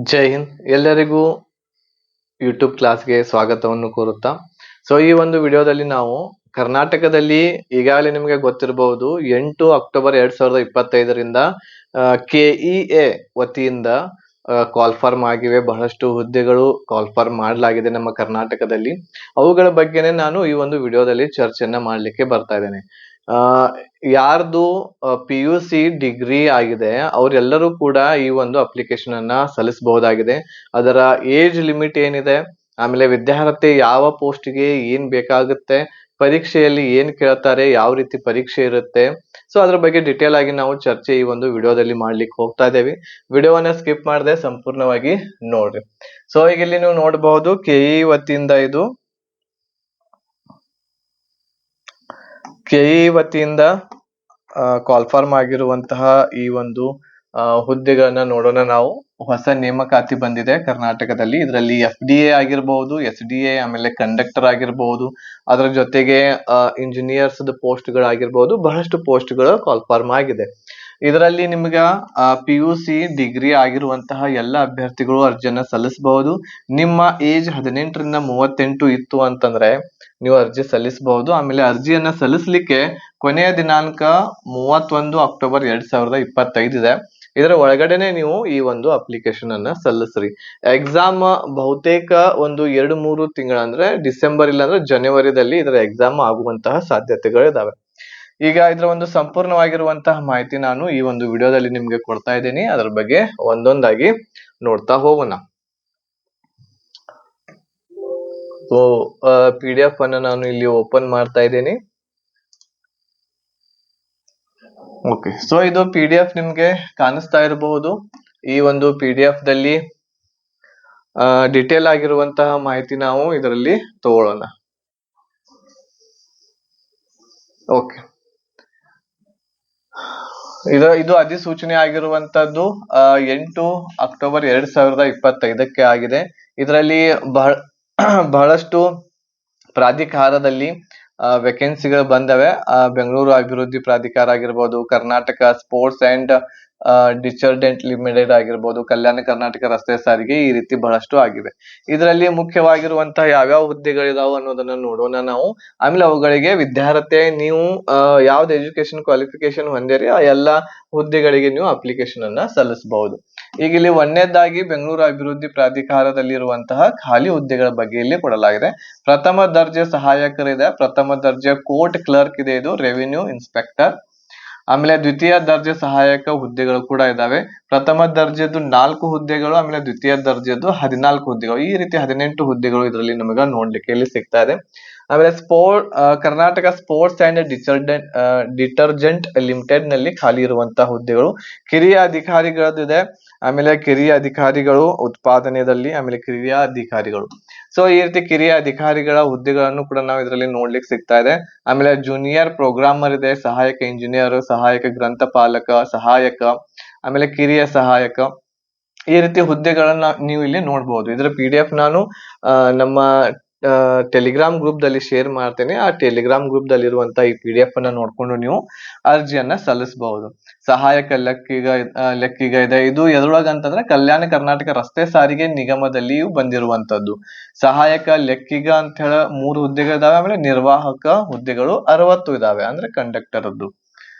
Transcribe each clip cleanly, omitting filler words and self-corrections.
ಜೈ ಹಿಂದ್. ಎಲ್ಲರಿಗೂ ಯೂಟ್ಯೂಬ್ ಕ್ಲಾಸ್ಗೆ ಸ್ವಾಗತವನ್ನು ಕೋರುತ್ತಾ, ಈ ಒಂದು ವಿಡಿಯೋದಲ್ಲಿ ನಾವು ಕರ್ನಾಟಕದಲ್ಲಿ ಈಗಾಗಲೇ ನಿಮಗೆ ಗೊತ್ತಿರಬಹುದು 8 ಅಕ್ಟೋಬರ್ 2025ರಿಂದ KEA ವತಿಯಿಂದ ಕಾಲ್ಫಾರ್ಮ್ ಆಗಿವೆ. ಬಹಳಷ್ಟು ಹುದ್ದೆಗಳು ಕಾಲ್ಫಾರ್ಮ್ ಮಾಡಲಾಗಿದೆ ನಮ್ಮ ಕರ್ನಾಟಕದಲ್ಲಿ. ಅವುಗಳ ಬಗ್ಗೆನೇ ನಾನು ಈ ಒಂದು ವಿಡಿಯೋದಲ್ಲಿ ಚರ್ಚೆಯನ್ನ ಮಾಡ್ಲಿಕ್ಕೆ ಬರ್ತಾ ಇದ್ದೇನೆ. ಯಾರ್ದು PUC ಡಿಗ್ರಿ ಆಗಿದೆ ಅವರೆಲ್ಲರೂ ಕೂಡ ಈ ಒಂದು ಅಪ್ಲಿಕೇಶನ್ ಅನ್ನ ಸಲ್ಲಿಸಬಹುದಾಗಿದೆ. ಅದರ ಏಜ್ ಲಿಮಿಟ್ ಏನಿದೆ, ಆಮೇಲೆ ವಿದ್ಯಾರ್ಥಿ ಯಾವ ಪೋಸ್ಟ್ಗೆ ಏನ್ ಬೇಕಾಗುತ್ತೆ, ಪರೀಕ್ಷೆಯಲ್ಲಿ ಏನ್ ಕೇಳ್ತಾರೆ, ಯಾವ ರೀತಿ ಪರೀಕ್ಷೆ ಇರುತ್ತೆ, ಅದ್ರ ಬಗ್ಗೆ ಡಿಟೇಲ್ ಆಗಿ ನಾವು ಚರ್ಚೆ ಈ ಒಂದು ವಿಡಿಯೋದಲ್ಲಿ ಮಾಡ್ಲಿಕ್ಕೆ ಹೋಗ್ತಾ ಇದ್ದೇವೆ. ವಿಡಿಯೋವನ್ನ ಸ್ಕಿಪ್ ಮಾಡದೆ ಸಂಪೂರ್ಣವಾಗಿ ನೋಡ್ರಿ. ಈಗ ಇಲ್ಲಿ ನೀವು ನೋಡಬಹುದು KE ವತಿಯಿಂದ ಇದು KE ವತಿಯಿಂದ ಕಾಲ್ಫಾರ್ಮ್ ಆಗಿರುವಂತಹ ಈ ಒಂದು ಹುದ್ದೆಗಳನ್ನ ನೋಡೋಣ ನಾವು. ಹೊಸ ನೇಮಕಾತಿ ಬಂದಿದೆ ಕರ್ನಾಟಕದಲ್ಲಿ. ಇದರಲ್ಲಿ FDA ಆಗಿರಬಹುದು, SDA, ಆಮೇಲೆ ಕಂಡಕ್ಟರ್ ಆಗಿರಬಹುದು, ಅದರ ಜೊತೆಗೆ ಇಂಜಿನಿಯರ್ಸ್ ಪೋಸ್ಟ್ ಗಳಾಗಿರ್ಬಹುದು, ಬಹಳಷ್ಟು ಪೋಸ್ಟ್ ಗಳು ಕಾಲ್ಫಾರ್ಮ್ ಆಗಿದೆ. ಇದರಲ್ಲಿ ನಿಮ್ಗ PUC ಡಿಗ್ರಿ ಆಗಿರುವಂತಹ ಎಲ್ಲ ಅಭ್ಯರ್ಥಿಗಳು ಅರ್ಜಿಯನ್ನ ಸಲ್ಲಿಸಬಹುದು. ನಿಮ್ಮ ಏಜ್ 18ರಿಂದ 38 ಇತ್ತು ಅಂತಂದ್ರೆ ನೀವು ಅರ್ಜಿ ಸಲ್ಲಿಸಬಹುದು. ಆಮೇಲೆ ಅರ್ಜಿಯನ್ನ ಸಲ್ಲಿಸಲಿಕ್ಕೆ ಕೊನೆಯ ದಿನಾಂಕ 31 ಅಕ್ಟೋಬರ್ 2025 ಇದೆ. ಇದರ ಒಳಗಡೆನೆ ನೀವು ಈ ಒಂದು ಅಪ್ಲಿಕೇಶನ್ ಅನ್ನ ಸಲ್ಲಿಸ್ರಿ. ಎಕ್ಸಾಮ್ ಬಹುತೇಕ ಒಂದು 2-3 ತಿಂಗಳ ಅಂದ್ರೆ ಡಿಸೆಂಬರ್ ಇಲ್ಲಾಂದ್ರೆ ಜನವರಿದಲ್ಲಿ ಇದರ ಎಕ್ಸಾಮ್ ಆಗುವಂತಹ ಸಾಧ್ಯತೆಗಳಿದಾವೆ. ಈಗ ಇದರ ಒಂದು ಸಂಪೂರ್ಣವಾಗಿರುವಂತಹ ಮಾಹಿತಿ ನಾನು ಈ ಒಂದು ವಿಡಿಯೋದಲ್ಲಿ ನಿಮ್ಗೆ ಕೊಡ್ತಾ ಇದ್ದೀನಿ. ಅದರ ಬಗ್ಗೆ ಒಂದೊಂದಾಗಿ ನೋಡ್ತಾ ಹೋಗೋಣ. PDF ಅನ್ನ ನಾನು ಇಲ್ಲಿ ಓಪನ್ ಮಾಡ್ತಾ ಇದ್ದೀನಿ. ಓಕೆ, ಇದು PDF ನಿಮ್ಗೆ ಕಾಣಿಸ್ತಾ ಇರಬಹುದು. ಈ ಒಂದು PDF ದಲ್ಲಿ ಡಿಟೇಲ್ ಆಗಿರುವಂತಹ ಮಾಹಿತಿ ನಾವು ಇದರಲ್ಲಿ ತಗೊಳ್ಳೋಣ. ಓಕೆ, ಇದು ಅಧಿಸೂಚನೆ ಆಗಿರುವಂತದ್ದು 8 ಅಕ್ಟೋಬರ್ 2025ಕ್ಕೆ ಆಗಿದೆ. ಇದರಲ್ಲಿ ಬಹಳಷ್ಟು ಪ್ರಾಧಿಕಾರದಲ್ಲಿ ವೇಕೆನ್ಸಿಗಳು ಬಂದವೆ. ಬೆಂಗಳೂರು ಅಭಿವೃದ್ಧಿ ಪ್ರಾಧಿಕಾರ ಆಗಿರ್ಬೋದು, Karnataka sports and detergent limited ಆಗಿರ್ಬೋದು, ಕಲ್ಯಾಣ ಕರ್ನಾಟಕ ರಸ್ತೆ ಸಾರಿಗೆ, ಈ ರೀತಿ ಬಹಳಷ್ಟು ಆಗಿವೆ. ಇದರಲ್ಲಿ ಮುಖ್ಯವಾಗಿರುವಂತಹ ಯಾವ್ಯಾವ ಹುದ್ದೆಗಳಿದಾವೆ ಅನ್ನೋದನ್ನ ನೋಡೋಣ ನಾವು. ಆಮೇಲೆ ಅವುಗಳಿಗೆ ವಿದ್ಯಾರ್ಥಿ ನೀವು ಯಾವ್ದು ಎಜುಕೇಶನ್ ಕ್ವಾಲಿಫಿಕೇಶನ್ ಹೊಂದಿರಿ ಆ ಎಲ್ಲಾ ಹುದ್ದೆಗಳಿಗೆ ನೀವು ಅಪ್ಲಿಕೇಶನ್ ಅನ್ನ ಸಲ್ಲಿಸಬಹುದು. ಈಗ ಇಲ್ಲಿ ಒಂದನೇದಾಗಿ ಬೆಂಗಳೂರು ಅಭಿವೃದ್ಧಿ ಪ್ರಾಧಿಕಾರದಲ್ಲಿರುವಂತಹ ಖಾಲಿ ಹುದ್ದೆಗಳ ಬಗ್ಗೆ ಇಲ್ಲಿ ಕೊಡಲಾಗಿದೆ. ಪ್ರಥಮ ದರ್ಜೆ ಸಹಾಯಕರಿದೆ, ಪ್ರಥಮ ದರ್ಜೆ ಕೋರ್ಟ್ ಕ್ಲರ್ಕ್ ಇದೆ, ಇದು ರೆವಿನ್ಯೂ ಇನ್ಸ್ಪೆಕ್ಟರ್. ಆಮೇಲೆ ದ್ವಿತೀಯ ದರ್ಜೆ ಸಹಾಯಕ ಹುದ್ದೆಗಳು ಕೂಡ ಇದಾವೆ. ಪ್ರಥಮ ದರ್ಜೆದು 4 ಹುದ್ದೆಗಳು, ಆಮೇಲೆ ದ್ವಿತೀಯ ದರ್ಜೆದು 14 ಹುದ್ದೆಗಳು, ಈ ರೀತಿ 18 ಹುದ್ದೆಗಳು ಇದರಲ್ಲಿ ನಮಗೆ ನೋಡ್ಲಿಕ್ಕೆ ಇಲ್ಲಿ ಸಿಗ್ತಾ ಇದೆ. ಆಮೇಲೆ Karnataka sports and detergent limited ನಲ್ಲಿ ಖಾಲಿ ಇರುವಂತಹ ಹುದ್ದೆಗಳು. ಕಿರಿಯ ಅಧಿಕಾರಿಗಳದಿದೆ, ಆಮೇಲೆ ಕಿರಿಯ ಅಧಿಕಾರಿಗಳು ಉತ್ಪಾದನೆಯಲ್ಲಿ, ಆಮೇಲೆ ಕಿರಿಯ ಅಧಿಕಾರಿಗಳು. ಈ ರೀತಿ ಕಿರಿಯ ಅಧಿಕಾರಿಗಳ ಹುದ್ದೆಗಳನ್ನು ಕೂಡ ನಾವು ಇದರಲ್ಲಿ ನೋಡ್ಲಿಕ್ಕೆ ಸಿಗ್ತಾ ಇದೆ. ಆಮೇಲೆ ಜೂನಿಯರ್ ಪ್ರೋಗ್ರಾಮರ್ ಇದೆ, ಸಹಾಯಕ ಇಂಜಿನಿಯರ್, ಸಹಾಯಕ ಗ್ರಂಥಪಾಲಕ, ಸಹಾಯಕ, ಆಮೇಲೆ ಕಿರಿಯ ಸಹಾಯಕ, ಈ ರೀತಿ ಹುದ್ದೆಗಳನ್ನ ನೀವು ಇಲ್ಲಿ ನೋಡ್ಬೋದು. ಇದರ PDF ನಾನು ನಮ್ಮ ಟೆಲಿಗ್ರಾಮ್ ಗ್ರೂಪ್ ದಲ್ಲಿ ಶೇರ್ ಮಾಡ್ತೇನೆ. ಆ ಟೆಲಿಗ್ರಾಮ್ ಗ್ರೂಪ್ ದಲ್ಲಿ ಇರುವಂತಹ ಈ PDF ಅನ್ನ ನೋಡ್ಕೊಂಡು ನೀವು ಅರ್ಜಿಯನ್ನ ಸಲ್ಲಿಸಬಹುದು. ಸಹಾಯಕ ಲೆಕ್ಕಿಗ ಇದೆ, ಇದು ಎದ್ರೊಳಗಂತಂದ್ರೆ ಕಲ್ಯಾಣ ಕರ್ನಾಟಕ ರಸ್ತೆ ಸಾರಿಗೆ ನಿಗಮದಲ್ಲಿಯೂ ಬಂದಿರುವಂತದ್ದು. ಸಹಾಯಕ ಲೆಕ್ಕಿಗ ಅಂತ ಹೇಳ 3 ಹುದ್ದೆಗಳಿದಾವೆ. ಆಮೇಲೆ ನಿರ್ವಾಹಕ ಹುದ್ದೆಗಳು 60 ಇದಾವೆ, ಅಂದ್ರೆ ಕಂಡಕ್ಟರ್ ಅದ್ದು.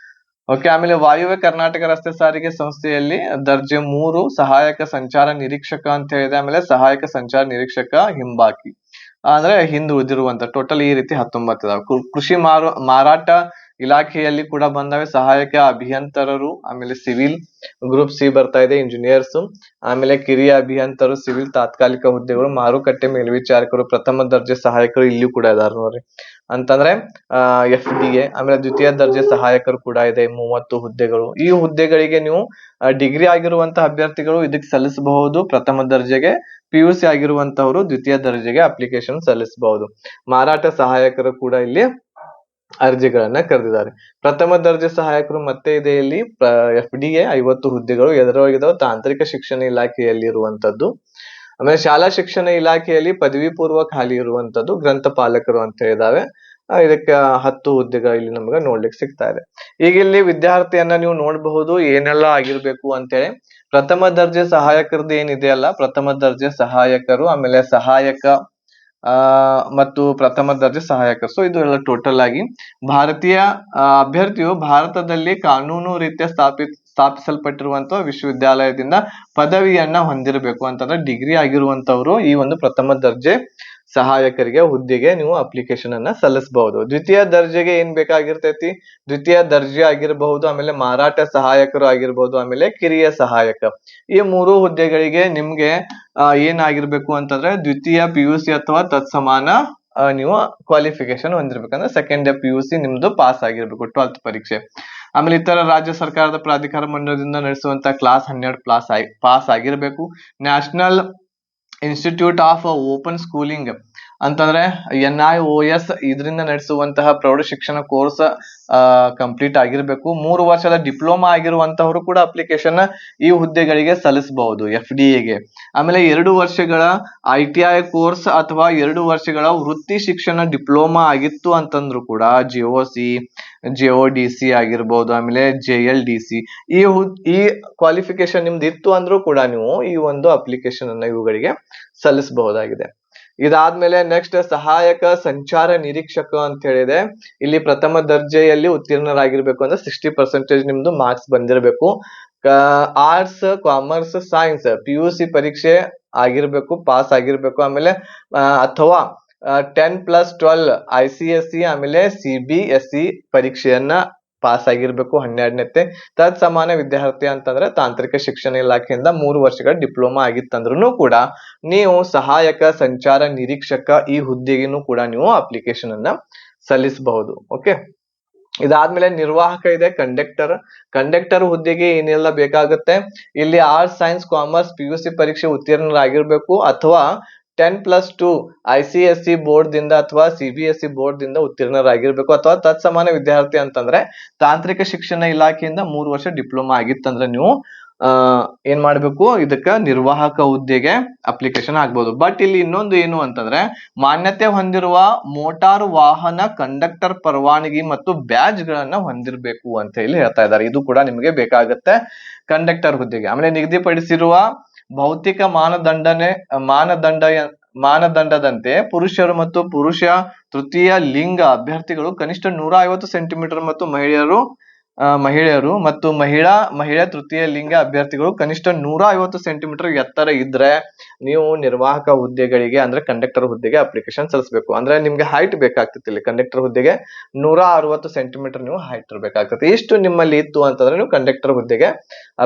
ಓಕೆ, ಆಮೇಲೆ ವಾಯುವ್ಯ ಕರ್ನಾಟಕ ರಸ್ತೆ ಸಾರಿಗೆ ಸಂಸ್ಥೆಯಲ್ಲಿ ದರ್ಜೆ 3 ಸಹಾಯಕ ಸಂಚಾರ ನಿರೀಕ್ಷಕ ಅಂತ ಹೇಳಿದೆ. ಆಮೇಲೆ ಸಹಾಯಕ ಸಂಚಾರ ನಿರೀಕ್ಷಕ ಹಿಂಬಾಕಿ ಅಂದ್ರೆ ಹಿಂದೆ ಉಳಿದಿರುವಂತ ಟೋಟಲ್ ಈ ರೀತಿ 19 ಇದಾವೆ. ಕೃಷಿ ಮಾರಾಟ ಇಲಾಖೆಯಲ್ಲಿ ಕೂಡ ಬಂದವೆ, ಸಹಾಯಕ ಅಭಿಯಂತರರು, ಆಮೇಲೆ ಸಿವಿಲ್ ಗ್ರೂಪ್ C ಬರ್ತಾ ಇದೆ, ಇಂಜಿನಿಯರ್ಸ್, ಆಮೇಲೆ ಕಿರಿಯ ಅಭಿಯಂತರು, ಸಿವಿಲ್ ತಾತ್ಕಾಲಿಕ ಹುದ್ದೆಗಳು, ಮಾರುಕಟ್ಟೆ ಮೇಲ್ವಿಚಾರಕರು, ಪ್ರಥಮ ದರ್ಜೆ ಸಹಾಯಕರು ಇಲ್ಲಿ ಕೂಡ ಇದಾರೆ ನೋಡ್ರಿ ಅಂತಂದ್ರೆ FDA. ಆಮೇಲೆ ದ್ವಿತೀಯ ದರ್ಜೆ ಸಹಾಯಕರು ಕೂಡ ಇದೆ, 30 ಹುದ್ದೆಗಳು. ಈ ಹುದ್ದೆಗಳಿಗೆ ನೀವು ಡಿಗ್ರಿ ಆಗಿರುವಂತಹ ಅಭ್ಯರ್ಥಿಗಳು ಇದಕ್ಕೆ ಸಲ್ಲಿಸಬಹುದು. ಪ್ರಥಮ ದರ್ಜೆಗೆ PUC ಆಗಿರುವಂತವರು ದ್ವಿತೀಯ ದರ್ಜೆಗೆ ಅಪ್ಲಿಕೇಶನ್ ಸಲ್ಲಿಸಬಹುದು. ಮಾರಾಟ ಸಹಾಯಕರು ಕೂಡ ಇಲ್ಲಿ ಅರ್ಜಿಗಳನ್ನ ಕರೆದಿದ್ದಾರೆ. ಪ್ರಥಮ ದರ್ಜೆ ಸಹಾಯಕರು ಮತ್ತೆ ಇದೆ ಇಲ್ಲಿ FDA 50 ಹುದ್ದೆಗಳು. ಎದುರಾಗಿದ್ದಾವೆ ತಾಂತ್ರಿಕ ಶಿಕ್ಷಣ ಇಲಾಖೆಯಲ್ಲಿ ಇರುವಂತದ್ದು. ಆಮೇಲೆ ಶಾಲಾ ಶಿಕ್ಷಣ ಇಲಾಖೆಯಲ್ಲಿ ಪದವಿ ಪೂರ್ವ ಖಾಲಿ ಇರುವಂತದ್ದು ಗ್ರಂಥಪಾಲಕರು ಅಂತ ಇದಾವೆ. ಇದಕ್ಕೆ 10 ಹುದ್ದೆಗಳು ಇಲ್ಲಿ ನಮ್ಗೆ ನೋಡ್ಲಿಕ್ಕೆ ಸಿಗ್ತಾ ಇದೆ. ಈಗ ಇಲ್ಲಿ ವಿದ್ಯಾರ್ಥಿಯನ್ನ ನೀವು ನೋಡಬಹುದು ಏನೆಲ್ಲ ಆಗಿರ್ಬೇಕು ಅಂತೇಳಿ. ಪ್ರಥಮ ದರ್ಜೆ ಸಹಾಯಕರದ್ದು ಏನಿದೆಯಲ್ಲ, ಪ್ರಥಮ ದರ್ಜೆ ಸಹಾಯಕರು, ಆಮೇಲೆ ಸಹಾಯಕ ಮತ್ತು ಪ್ರಥಮ ದರ್ಜೆ ಸಹಾಯಕರು. ಸೊ ಇದು ಎಲ್ಲ ಟೋಟಲ್ ಆಗಿ ಭಾರತೀಯ ಅಭ್ಯರ್ಥಿಯು ಭಾರತದಲ್ಲಿ ಕಾನೂನು ರೀತಿಯ ಸ್ಥಾಪಿಸಲ್ಪಟ್ಟಿರುವಂತಹ ವಿಶ್ವವಿದ್ಯಾಲಯದಿಂದ ಪದವಿಯನ್ನ ಹೊಂದಿರಬೇಕು ಅಂತಂದ್ರೆ ಡಿಗ್ರಿ ಆಗಿರುವಂತವ್ರು ಈ ಒಂದು ಪ್ರಥಮ ದರ್ಜೆ ಸಹಾಯಕರಿಗೆ ಹುದ್ದೆಗೆ ನೀವು ಅಪ್ಲಿಕೇಶನ್ ಅನ್ನ ಸಲ್ಲಿಸಬಹುದು. ದ್ವಿತೀಯ ದರ್ಜೆಗೆ ಏನ್ ಬೇಕಾಗಿರ್ತೈತಿ, ದ್ವಿತೀಯ ದರ್ಜೆ ಆಗಿರಬಹುದು, ಆಮೇಲೆ ಮಾರಾಟ ಸಹಾಯಕರು ಆಗಿರ್ಬಹುದು, ಆಮೇಲೆ ಕಿರಿಯ ಸಹಾಯಕ. ಈ 3 ಹುದ್ದೆಗಳಿಗೆ ನಿಮ್ಗೆ ಏನಾಗಿರ್ಬೇಕು ಅಂತಂದ್ರೆ ದ್ವಿತೀಯ PUC ಅಥವಾ ತತ್ಸಮಾನ ನೀವು ಕ್ವಾಲಿಫಿಕೇಶನ್ ಹೊಂದಿರ್ಬೇಕಂದ್ರೆ ಸೆಕೆಂಡ್ PUC ನಿಮ್ದು ಪಾಸ್ ಆಗಿರ್ಬೇಕು 12th ಪರೀಕ್ಷೆ. ಆಮೇಲೆ ಇತರ ರಾಜ್ಯ ಸರ್ಕಾರದ ಪ್ರಾಧಿಕಾರ ಮಂಡಳದಿಂದ ನಡೆಸುವಂತ ಕ್ಲಾಸ್ 12 ಪಾಸ್ ಆಗಿರ್ಬೇಕು. National institute of open schooling ಅಂತಂದ್ರೆ NIOS ಇದರಿಂದ ನಡೆಸುವಂತಹ ಪ್ರೌಢ ಶಿಕ್ಷಣ ಕೋರ್ಸ್ ಕಂಪ್ಲೀಟ್ ಆಗಿರ್ಬೇಕು. 3 ವರ್ಷದ ಡಿಪ್ಲೊಮಾ ಆಗಿರುವಂತವರು ಕೂಡ ಅಪ್ಲಿಕೇಶನ್ ಈ ಹುದ್ದೆಗಳಿಗೆ ಸಲ್ಲಿಸಬಹುದು FDAಗೆ. ಆಮೇಲೆ 2 ವರ್ಷಗಳ ITI ಕೋರ್ಸ್ ಅಥವಾ 2 ವರ್ಷಗಳ ವೃತ್ತಿ ಶಿಕ್ಷಣ ಡಿಪ್ಲೊಮಾ ಆಗಿತ್ತು ಅಂತಂದ್ರು ಕೂಡ JOC JODC ಆಗಿರ್ಬೋದು, ಆಮೇಲೆ JLDC ಈ ಕ್ವಾಲಿಫಿಕೇಶನ್ ನಿಮ್ದು ಇತ್ತು ಅಂದ್ರೂ ಕೂಡ ನೀವು ಈ ಒಂದು ಅಪ್ಲಿಕೇಶನ್ ಅನ್ನ ಇವುಗಳಿಗೆ ಸಲ್ಲಿಸಬಹುದಾಗಿದೆ. ಇದಾದ್ಮೇಲೆ ನೆಕ್ಸ್ಟ್ ಸಹಾಯಕ ಸಂಚಾರ ನಿರೀಕ್ಷಕ ಅಂತ ಹೇಳಿದೆ. ಇಲ್ಲಿ ಪ್ರಥಮ ದರ್ಜೆಯಲ್ಲಿ ಉತ್ತೀರ್ಣರಾಗಿರ್ಬೇಕು ಅಂದ್ರೆ 60% ನಿಮ್ದು ಮಾರ್ಕ್ಸ್ ಬಂದಿರಬೇಕು. ಆರ್ಟ್ಸ್, ಕಾಮರ್ಸ್, ಸೈನ್ಸ್ PUC ಪರೀಕ್ಷೆ ಆಗಿರ್ಬೇಕು, ಪಾಸ್ ಆಗಿರ್ಬೇಕು. ಆಮೇಲೆ ಅಥವಾ 10+12 ICSE ಆಮೇಲೆ CBSE ಪರೀಕ್ಷೆಯನ್ನ ಪಾಸ್ ಆಗಿರ್ಬೇಕು 12ನೇತೆ. ತತ್ಸಮಾನ ವಿದ್ಯಾರ್ಥಿ ಅಂತಂದ್ರೆ ತಾಂತ್ರಿಕ ಶಿಕ್ಷಣ ಇಲಾಖೆಯಿಂದ 3 ವರ್ಷಗಳ ಡಿಪ್ಲೊಮಾ ಆಗಿತ್ತಂದ್ರೂ ಕೂಡ ನೀವು ಸಹಾಯಕ ಸಂಚಾರ ನಿರೀಕ್ಷಕ ಈ ಹುದ್ದೆಗೂ ಕೂಡ ನೀವು ಅಪ್ಲಿಕೇಶನ್ ಅನ್ನ ಸಲ್ಲಿಸಬಹುದು. ಓಕೆ, ಇದಾದ್ಮೇಲೆ ನಿರ್ವಾಹಕ ಇದೆ, ಕಂಡಕ್ಟರ್ ಹುದ್ದೆಗೆ ಏನೆಲ್ಲ ಬೇಕಾಗುತ್ತೆ, ಇಲ್ಲಿ ಆರ್ಟ್ಸ್, ಸೈನ್ಸ್, ಕಾಮರ್ಸ್ PUC ಪರೀಕ್ಷೆ ಉತ್ತೀರ್ಣರಾಗಿರ್ಬೇಕು ಅಥವಾ 10+2 ICSE ಬೋರ್ಡ್ ದಿಂದ ಅಥವಾ CBSE ಬೋರ್ಡ್ ದಿಂದ ಉತ್ತೀರ್ಣರಾಗಿರ್ಬೇಕು ಅಥವಾ ತತ್ಸಮಾನ ವಿದ್ಯಾರ್ಥಿ ಅಂತಂದ್ರೆ ತಾಂತ್ರಿಕ ಶಿಕ್ಷಣ ಇಲಾಖೆಯಿಂದ 3 ವರ್ಷ ಡಿಪ್ಲೊಮಾ ಆಗಿತ್ತಂದ್ರೆ ನೀವು ಏನ್ ಮಾಡ್ಬೇಕು, ಇದಕ್ಕ ನಿರ್ವಾಹಕ ಹುದ್ದೆಗೆ ಅಪ್ಲಿಕೇಶನ್ ಆಗ್ಬಹುದು. ಬಟ್ ಇಲ್ಲಿ ಇನ್ನೊಂದು ಏನು ಅಂತಂದ್ರೆ ಮಾನ್ಯತೆ ಹೊಂದಿರುವ ಮೋಟಾರು ವಾಹನ ಕಂಡಕ್ಟರ್ ಪರವಾನಗಿ ಮತ್ತು ಬ್ಯಾಜ್ ಗಳನ್ನ ಹೊಂದಿರಬೇಕು ಅಂತ ಹೇಳಿ ಹೇಳ್ತಾ ಇದ್ದಾರೆ. ಇದು ಕೂಡ ನಿಮಗೆ ಬೇಕಾಗುತ್ತೆ ಕಂಡಕ್ಟರ್ ಹುದ್ದೆಗೆ. ಆಮೇಲೆ ನಿಗದಿಪಡಿಸಿರುವ ಭೌತಿಕ ಮಾನದಂಡದಂತೆ ಪುರುಷರು ಮತ್ತು ಪುರುಷ ತೃತೀಯ ಲಿಂಗ ಅಭ್ಯರ್ಥಿಗಳು ಕನಿಷ್ಠ 150 ಸೆಂಟಿಮೀಟರ್ ಮತ್ತು ಮಹಿಳೆಯರು ಮತ್ತು ಮಹಿಳಾ ತೃತೀಯ ಲಿಂಗ ಅಭ್ಯರ್ಥಿಗಳು ಕನಿಷ್ಠ 150 ಸೆಂಟಿಮೀಟರ್ ಎತ್ತರ ಇದ್ರೆ ನೀವು ನಿರ್ವಾಹಕ ಹುದ್ದೆಗಳಿಗೆ ಅಂದ್ರೆ ಕಂಡಕ್ಟರ್ ಹುದ್ದೆಗೆ ಅಪ್ಲಿಕೇಶನ್ ಸಲ್ಲಿಸಬೇಕು. ಅಂದ್ರೆ ನಿಮ್ಗೆ ಹೈಟ್ ಬೇಕಾಗ್ತದೆ. ಇಲ್ಲಿ ಕಂಡಕ್ಟರ್ ಹುದ್ದೆಗೆ 160 ಸೆಂಟಿಮೀಟರ್ ನೀವು ಹೈಟ್ ಇರಬೇಕಾಗ್ತದೆ. ಇಷ್ಟು ನಿಮ್ಮಲ್ಲಿ ಇತ್ತು ಅಂತಂದ್ರೆ ನೀವು ಕಂಡಕ್ಟರ್ ಹುದ್ದೆಗೆ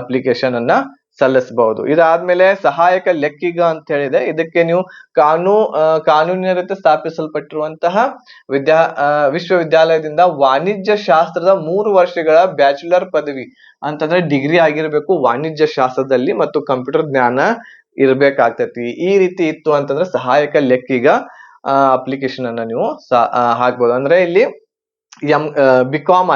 ಅಪ್ಲಿಕೇಶನ್ ಅನ್ನ ಸಲ್ಲಿಸಬಹುದು. ಇದಾದ್ಮೇಲೆ ಸಹಾಯಕ ಲೆಕ್ಕಿಗ ಅಂತ ಹೇಳಿದೆ. ಇದಕ್ಕೆ ನೀವು ಕಾನೂನಿನ ರೀತಿ ಸ್ಥಾಪಿಸಲ್ಪಟ್ಟಿರುವಂತಹ ವಿಶ್ವವಿದ್ಯಾಲಯದಿಂದ ವಾಣಿಜ್ಯ ಶಾಸ್ತ್ರದ 3 ವರ್ಷಗಳ ಬ್ಯಾಚುಲರ್ ಪದವಿ ಅಂತಂದ್ರೆ ಡಿಗ್ರಿ ಆಗಿರ್ಬೇಕು ವಾಣಿಜ್ಯ ಶಾಸ್ತ್ರದಲ್ಲಿ ಮತ್ತು ಕಂಪ್ಯೂಟರ್ ಜ್ಞಾನ ಇರ್ಬೇಕಾಗ್ತೈತಿ. ಈ ರೀತಿ ಇತ್ತು ಅಂತಂದ್ರೆ ಸಹಾಯಕ ಲೆಕ್ಕಿಗ ಅಪ್ಲಿಕೇಶನ್ ಅನ್ನ ನೀವು ಹಾಕ್ಬಹುದು. ಅಂದ್ರೆ ಇಲ್ಲಿ BCom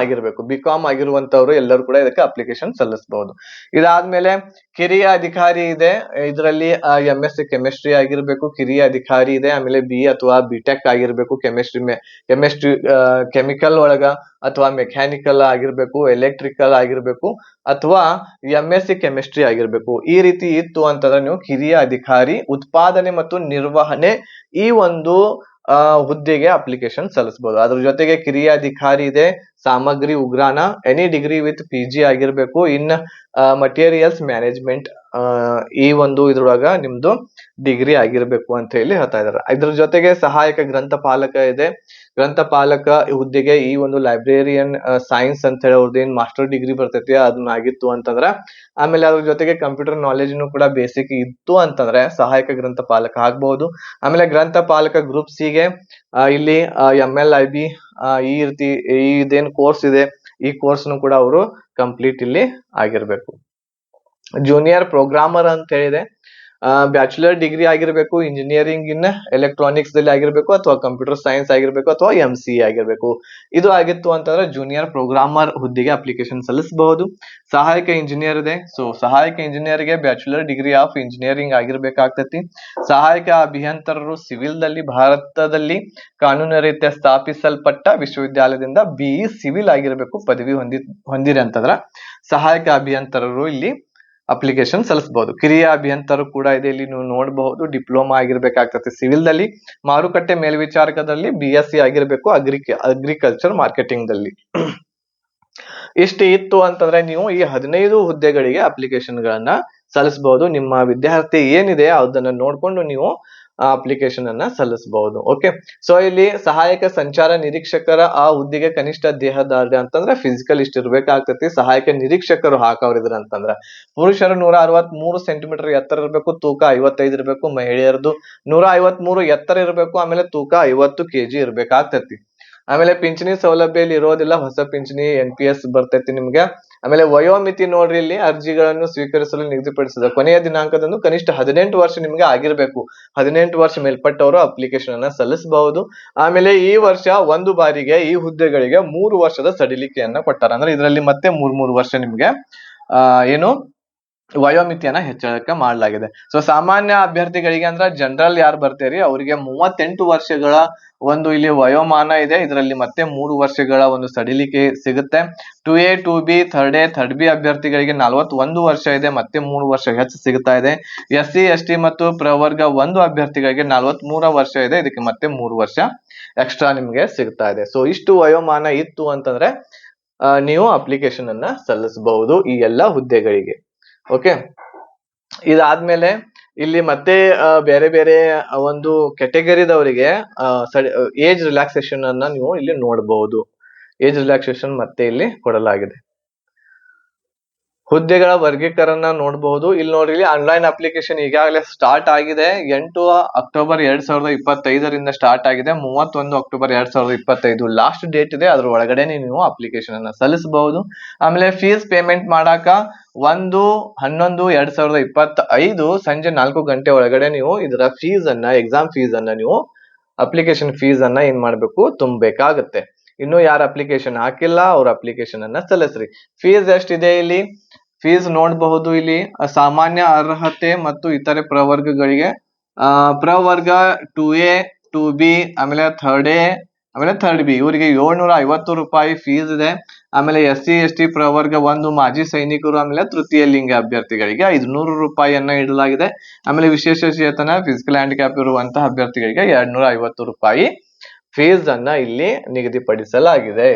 ಆಗಿರುವಂತವ್ರು ಎಲ್ಲರೂ ಕೂಡ ಇದಕ್ಕೆ ಅಪ್ಲಿಕೇಶನ್ ಸಲ್ಲಿಸಬಹುದು. ಇದಾದ್ಮೇಲೆ ಕಿರಿಯ ಅಧಿಕಾರಿ ಇದೆ. ಇದರಲ್ಲಿ MSc ಕೆಮಿಸ್ಟ್ರಿ ಆಗಿರ್ಬೇಕು, ಕಿರಿಯ ಅಧಿಕಾರಿ ಇದೆ. ಆಮೇಲೆ BE ಅಥವಾ BTech ಆಗಿರ್ಬೇಕು, ಕೆಮಿಸ್ಟ್ರಿ ಕೆಮಿಕಲ್ ಒಳಗ ಅಥವಾ ಮೆಕ್ಯಾನಿಕಲ್ ಆಗಿರ್ಬೇಕು, ಎಲೆಕ್ಟ್ರಿಕಲ್ ಆಗಿರ್ಬೇಕು ಅಥವಾ MSc ಕೆಮಿಸ್ಟ್ರಿ ಆಗಿರ್ಬೇಕು. ಈ ರೀತಿ ಇತ್ತು ಅಂತಂದ್ರೆ ನೀವು ಕಿರಿಯ ಅಧಿಕಾರಿ ಉತ್ಪಾದನೆ ಮತ್ತು ನಿರ್ವಹಣೆ ಈ ಒಂದು ಹುದ್ದೆಗೆ ಅಪ್ಲಿಕೇಶನ್ ಸಲ್ಲಿಸಬಹುದು. ಅದ್ರ ಜೊತೆಗೆ ಕಿರಿಯ ಅಧಿಕಾರಿ ಇದೆ, ಸಾಮಗ್ರಿ ಉಗ್ರಾಣ, ಎನಿ ಡಿಗ್ರಿ ವಿತ್ PG ಆಗಿರ್ಬೇಕು ಇನ್ ಮಟೀರಿಯಲ್ಸ್ ಮ್ಯಾನೇಜ್ಮೆಂಟ್ ಈ ಒಂದು ಇದ್ರೊಳಗ ನಿಮ್ದು ಡಿಗ್ರಿ ಆಗಿರ್ಬೇಕು ಅಂತ ಹೇಳಿ ಹೇಳ್ತಾ ಇದಾರೆ. ಇದ್ರ ಜೊತೆಗೆ ಸಹಾಯಕ ಗ್ರಂಥಪಾಲಕ ಇದೆ. ಗ್ರಂಥಪಾಲಕ ಹುದ್ದೆಗೆ ಈ ಒಂದು ಲೈಬ್ರೇರಿಯನ್ ಸೈನ್ಸ್ ಅಂತ ಹೇಳಿ ಅವ್ರದ್ದು ಏನ್ ಮಾಸ್ಟರ್ ಡಿಗ್ರಿ ಬರ್ತೈತಿ ಅದನ್ನ ಆಗಿತ್ತು ಅಂತಂದ್ರೆ, ಆಮೇಲೆ ಅದ್ರ ಜೊತೆಗೆ ಕಂಪ್ಯೂಟರ್ ನಾಲೆಜ್ನು ಕೂಡ ಬೇಸಿಕ್ ಇತ್ತು ಅಂತಂದ್ರೆ ಸಹಾಯಕ ಗ್ರಂಥಪಾಲಕ ಆಗ್ಬಹುದು. ಆಮೇಲೆ ಗ್ರಂಥಪಾಲಕ ಗ್ರೂಪ್ C ಗೆ ಇಲ್ಲಿ MLIB ಈ ರೀತಿ ಇದೇನ್ ಕೋರ್ಸ್ ಇದೆ ಈ ಕೋರ್ಸ್ನು ಕೂಡ ಅವರು ಕಂಪ್ಲೀಟ್ ಇಲ್ಲಿ ಆಗಿರ್ಬೇಕು. ಜೂನಿಯರ್ ಪ್ರೋಗ್ರಾಮರ್ ಅಂತ ಹೇಳಿದೆ. ಬ್ಯಾಚುಲರ್ ಡಿಗ್ರಿ ಆಗಿರ್ಬೇಕು ಇಂಜಿನಿಯರಿಂಗ್ ಇನ್ ಎಲೆಕ್ಟ್ರಾನಿಕ್ಸ್ ದಲ್ಲಿ ಆಗಿರ್ಬೇಕು ಅಥವಾ ಕಂಪ್ಯೂಟರ್ ಸೈನ್ಸ್ ಆಗಿರ್ಬೇಕು ಅಥವಾ MCA ಆಗಿರ್ಬೇಕು. ಇದು ಆಗಿತ್ತು ಅಂತಂದ್ರೆ ಜೂನಿಯರ್ ಪ್ರೋಗ್ರಾಮರ್ ಹುದ್ದೆಗೆ ಅಪ್ಲಿಕೇಶನ್ ಸಲ್ಲಿಸಬಹುದು. ಸಹಾಯಕ ಇಂಜಿನಿಯರ್ ಇದೆ, ಸೊ ಸಹಾಯಕ ಇಂಜಿನಿಯರ್ ಗೆ ಬ್ಯಾಚುಲರ್ ಡಿಗ್ರಿ ಆಫ್ ಇಂಜಿನಿಯರಿಂಗ್ ಆಗಿರ್ಬೇಕಾಗ್ತತಿ. ಸಹಾಯಕ ಅಭಿಯಂತರರು ಸಿವಿಲ್ ದಲ್ಲಿ ಭಾರತದಲ್ಲಿ ಕಾನೂನು ರೀತ್ಯ ಸ್ಥಾಪಿಸಲ್ಪಟ್ಟ ವಿಶ್ವವಿದ್ಯಾಲಯದಿಂದ BE ಸಿವಿಲ್ ಆಗಿರ್ಬೇಕು, ಪದವಿ ಹೊಂದಿರಿ ಅಂತಂದ್ರ ಸಹಾಯಕ ಅಭಿಯಂತರರು ಇಲ್ಲಿ ಅಪ್ಲಿಕೇಶನ್ ಸಲ್ಲಿಸಬಹುದು. ಕಿರಿಯ ಅಭಿಯಂತರು ಕೂಡ ಇದೆ, ಇಲ್ಲಿ ನೀವು ನೋಡಬಹುದು ಡಿಪ್ಲೊಮಾ ಆಗಿರ್ಬೇಕಾಗ್ತದೆ ಸಿವಿಲ್ ದಲ್ಲಿ. ಮಾರುಕಟ್ಟೆ ಮೇಲ್ವಿಚಾರಕದಲ್ಲಿ BSc ಆಗಿರ್ಬೇಕು ಅಗ್ರಿಕಲ್ಚರ್ ಮಾರ್ಕೆಟಿಂಗ್ ದಲ್ಲಿ. ಇಷ್ಟು ಇತ್ತು ಅಂತಂದ್ರೆ ನೀವು ಈ 15 ಹುದ್ದೆಗಳಿಗೆ ಅಪ್ಲಿಕೇಶನ್ ಗಳನ್ನ ಸಲ್ಲಿಸಬಹುದು. ನಿಮ್ಮ ವಿದ್ಯಾರ್ಥಿ ಏನಿದೆ ಅದನ್ನ ನೋಡ್ಕೊಂಡು ನೀವು ಅಪ್ಲಿಕೇಶನ್ ಅನ್ನ ಸಲ್ಲಿಸಬಹುದು. ಓಕೆ, ಸೊ ಇಲ್ಲಿ ಸಹಾಯಕ ಸಂಚಾರ ನಿರೀಕ್ಷಕರ ಆ ಹುದ್ದೆಗೆ ಕನಿಷ್ಠ ದೇಹದಾರ್ಢ್ಯ ಅಂತಂದ್ರೆ ಫಿಸಿಕಲ್ ಇಷ್ಟ ಇರ್ಬೇಕಾಗ್ತತಿ. ಸಹಾಯಕ ನಿರೀಕ್ಷಕರು ಹಾಕವ್ರಿದ್ರ ಅಂತಂದ್ರ ಪುರುಷರು 163 ಸೆಂಟಿಮೀಟರ್ ಎತ್ತರ ಇರಬೇಕು, ತೂಕ 55 ಇರಬೇಕು. ಮಹಿಳೆಯರದು 153 ಎತ್ತರ ಇರಬೇಕು, ಆಮೇಲೆ ತೂಕ 50 kg ಇರ್ಬೇಕಾಗ್ತತಿ. ಆಮೇಲೆ ಪಿಂಚಣಿ ಸೌಲಭ್ಯ ಇಲ್ಲಿ ಇರೋದಿಲ್ಲ, ಹೊಸ ಪಿಂಚಣಿ NPS ಬರ್ತೈತಿ ನಿಮ್ಗೆ. ಆಮೇಲೆ ವಯೋಮಿತಿ ನೋಡ್ರಿ, ಇಲ್ಲಿ ಅರ್ಜಿಗಳನ್ನು ಸ್ವೀಕರಿಸಲು ನಿಗದಿಪಡಿಸಿದ ಕೊನೆಯ ದಿನಾಂಕದಂದು ಕನಿಷ್ಠ 18 ವರ್ಷ ನಿಮ್ಗೆ ಆಗಿರ್ಬೇಕು. 18 ವರ್ಷ ಮೇಲ್ಪಟ್ಟವರು ಅಪ್ಲಿಕೇಶನ್ ಅನ್ನ ಸಲ್ಲಿಸಬಹುದು. ಆಮೇಲೆ ಈ ವರ್ಷ ಒಂದು ಬಾರಿಗೆ ಈ ಹುದ್ದೆಗಳಿಗೆ 3 ವರ್ಷದ ಸಡಿಲಿಕೆಯನ್ನ ಕೊಟ್ಟಾರ. ಅಂದ್ರೆ ಇದರಲ್ಲಿ ಮತ್ತೆ 3 ವರ್ಷ ನಿಮ್ಗೆ ಏನು ವಯೋಮಿತಿಯನ್ನ ಹೆಚ್ಚಳಕ್ಕೆ ಮಾಡಲಾಗಿದೆ. ಸೊ ಸಾಮಾನ್ಯ ಅಭ್ಯರ್ಥಿಗಳಿಗೆ ಅಂದ್ರೆ ಜನರಲ್ ಯಾರು ಬರ್ತೀರಿ ಅವರಿಗೆ 38 ವರ್ಷಗಳ ಒಂದು ಇಲ್ಲಿ ವಯೋಮಾನ ಇದೆ. ಇದರಲ್ಲಿ ಮತ್ತೆ 3 ವರ್ಷಗಳ ಒಂದು ಸಡಿಲಿಕೆ ಸಿಗುತ್ತೆ. 2A 2B ಥರ್ಡ್ ಬಿ ಅಭ್ಯರ್ಥಿಗಳಿಗೆ 41 ವರ್ಷ ಇದೆ, ಮತ್ತೆ 3 ವರ್ಷ ಹೆಚ್ಚು ಸಿಗ್ತಾ ಇದೆ. SC ST ಮತ್ತು ಪ್ರವರ್ಗ 1 ಅಭ್ಯರ್ಥಿಗಳಿಗೆ 43 ವರ್ಷ ಇದೆ, ಇದಕ್ಕೆ ಮತ್ತೆ 3 ವರ್ಷ ಎಕ್ಸ್ಟ್ರಾ ನಿಮ್ಗೆ ಸಿಗ್ತಾ ಇದೆ. ಸೊ ಇಷ್ಟು ವಯೋಮಾನ ಇತ್ತು ಅಂತಂದ್ರೆ ನೀವು ಅಪ್ಲಿಕೇಶನ್ ಅನ್ನ ಸಲ್ಲಿಸಬಹುದು ಈ ಎಲ್ಲಾ ಹುದ್ದೆಗಳಿಗೆ. ಓಕೆ, ಇದಾದ್ಮೇಲೆ ಇಲ್ಲಿ ಮತ್ತೆ ಬೇರೆ ಬೇರೆ ಒಂದು ಕೆಟಗರಿದವರಿಗೆ ಏಜ್ ರಿಲ್ಯಾಕ್ಸೇಷನ್ ಅನ್ನ ನೀವು ಇಲ್ಲಿ ನೋಡಬಹುದು. ಏಜ್ ರಿಲ್ಯಾಕ್ಸೇಷನ್ ಮತ್ತೆ ಇಲ್ಲಿ ಕೊಡಲಾಗಿದೆ. ಹುದ್ದೆಗಳ ವರ್ಗೀಕರಣ ನೋಡಬಹುದು. ಇಲ್ಲಿ ನೋಡ್ರಿ, ಆನ್ಲೈನ್ ಅಪ್ಲಿಕೇಶನ್ ಈಗಾಗಲೇ ಸ್ಟಾರ್ಟ್ ಆಗಿದೆ. 8 ಅಕ್ಟೋಬರ್ 2025 ಸ್ಟಾರ್ಟ್ ಆಗಿದೆ. 31 ಅಕ್ಟೋಬರ್ 2025 ಲಾಸ್ಟ್ ಡೇಟ್ ಇದೆ. ಅದ್ರ ಒಳಗಡೆ ನೀವು ಅಪ್ಲಿಕೇಶನ್ ಅನ್ನ ಸಲ್ಲಿಸಬಹುದು. ಆಮೇಲೆ ಫೀಸ್ ಪೇಮೆಂಟ್ ಮಾಡಾಕ 1/11/2025 ಸಂಜೆ 4 ಗಂಟೆ ಒಳಗಡೆ ನೀವು ಇದರ ಫೀಸ್ ಅನ್ನ ಎಕ್ಸಾಮ್ ಫೀಸ್ ಅನ್ನ ನೀವು ಅಪ್ಲಿಕೇಶನ್ ಫೀಸ್ ಅನ್ನ ಏನ್ ಮಾಡ್ಬೇಕು ತುಂಬಬೇಕಾಗತ್ತೆ. ಇನ್ನು ಯಾರು ಅಪ್ಲಿಕೇಶನ್ ಹಾಕಿಲ್ಲ ಅವ್ರ ಅಪ್ಲಿಕೇಶನ್ ಅನ್ನ ಸಲ್ಲಿಸ್ರಿ. ಫೀಸ್ ಎಷ್ಟಿದೆ ಇಲ್ಲಿ ಫೀಸ್ ನೋಡಬಹುದು. ಇಲ್ಲಿ ಸಾಮಾನ್ಯ ಅರ್ಹತೆ ಮತ್ತು ಇತರೆ ಪ್ರವರ್ಗಗಳಿಗೆ ಪ್ರವರ್ಗ 2A 2B ಆಮೇಲೆ ಥರ್ಡ್ ಬಿ ಇವರಿಗೆ 750 ರೂಪಾಯಿ ಫೀಸ್ ಇದೆ. ಆಮೇಲೆ SC ST ಪ್ರವರ್ಗ 1 ಮಾಜಿ ಸೈನಿಕರು ಆಮೇಲೆ ತೃತೀಯ ಲಿಂಗ ಅಭ್ಯರ್ಥಿಗಳಿಗೆ 500 ರೂಪಾಯಿಯನ್ನ ಇಡಲಾಗಿದೆ. ಆಮೇಲೆ ವಿಶೇಷ ಚೇತನ ಫಿಸಿಕಲ್ ಹ್ಯಾಂಡಿಕ್ಯಾಪ್ ಇರುವಂತಹ ಅಭ್ಯರ್ಥಿಗಳಿಗೆ 250 ರೂಪಾಯಿ ಫೀಸ್ ಅನ್ನ ಇಲ್ಲಿ ನಿಗದಿಪಡಿಸಲಾಗಿದೆ.